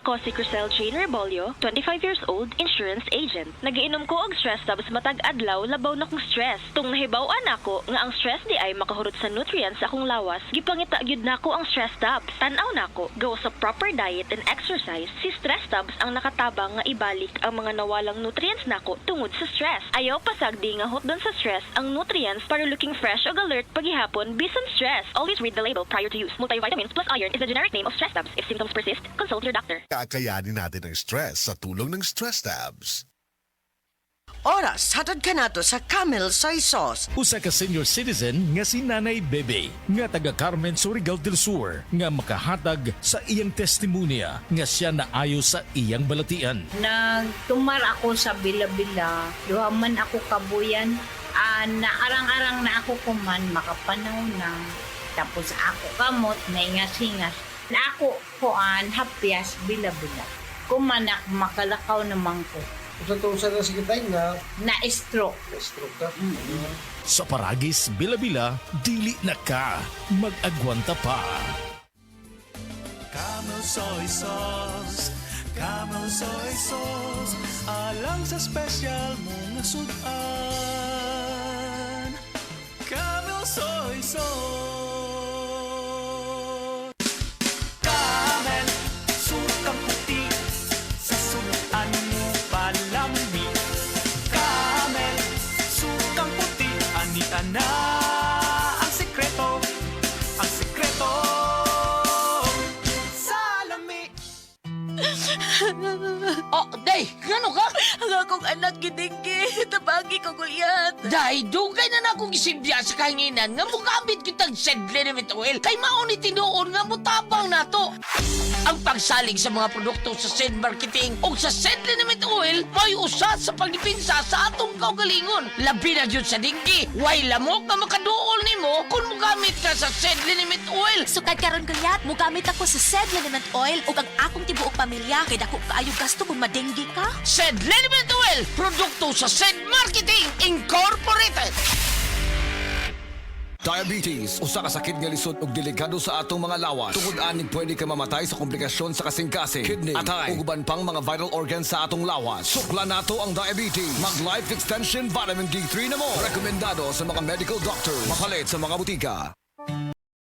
Ako si Crisel Jane Rebolio, 25 years old, insurance agent. Nagiinom ko og stress tabs matag adlaw labaw na kong stress. Tung nahibaw-an ako nga ang stress di ay makahurot sa nutrients sa akong lawas, gipangita gyud nako ang stress tabs. Tan-aw nako, gawa sa proper diet and exercise, si stress tabs ang nakatabang nga ibalik ang mga nawalang nutrients nako tungod sa stress. Ayaw pasagdi nga hot doon sa stress ang nutrients para looking fresh ug alert paghihapon bisan stress. Always read the label prior to use. Multivitamins plus iron is the generic name of stress tabs. If symptoms persist, consult your doctor. Kakayanin natin ang stress sa tulong ng Stress Tabs. Oras, hatod ka nato sa Camel Soy Sauce. Usa ka senior citizen nga si Nanay Bebe nga taga Carmen Surigao del Sur nga makahatag sa iyang testimonya nga siya naayo sa iyang balatian. Nagtumar ako sa bila-bila, duhaman ako kabuyan, naarang-arang na ako kuman, makapanaw na. Tapos ako kamot, naingas-ingas. Na ako kuan, hapyas, bila-bila. Kumanak, makalakaw naman ko. Sa na sige tayo na Na-stroke. stroke ka. Sa Paragis Bila-Bila, dili na ka mag-agwanta pa. Camel soy sauce, Camel soy sauce, alang sa special mong sudan. Camel soy sauce. Camel, sukang puti, sa sudan mo palami. Camel, sukang puti, ani-ana ang sekreto, ang sekreto. Oh, day, gano ka? Ang akong anak gidinggi, tabagi ko guyat. Day, dugay na akong isibya sa kahinginan nga mugamit kitang Sed Liniment Oil kay mauni tinuon nga mutabang nato. Ang pagsalig sa mga produkto sa Sed Marketing o sa Sed Liniment Oil may usa sa pagdipinsa sa atong kaugalingon. Labi na yun sa dinggi, way lamok nga makaduol nimo kung mugamit ka sa Sed Liniment Oil. Sukad karon guyat, mugamit ako sa Sed Liniment Oil ug ang akong tibuok pamilya kay dako kaayo gasto kung madenggi ka. Sed Liniment Oil, produkto sa Sed Marketing Incorporated. Diabetes, usa ka sakit nga lisod ug delikado sa atong mga lawas. Tungod aning pwede ka mamatay sa komplikasyon sa kasing-kasing, kidney, atay, ug uban pang mga vital organs sa atong lawas. Sukla nato ang diabetes. Mag Life Extension Vitamin D3 na mo. Rekomendado sa mga medical doctor. Mapalit sa mga butika.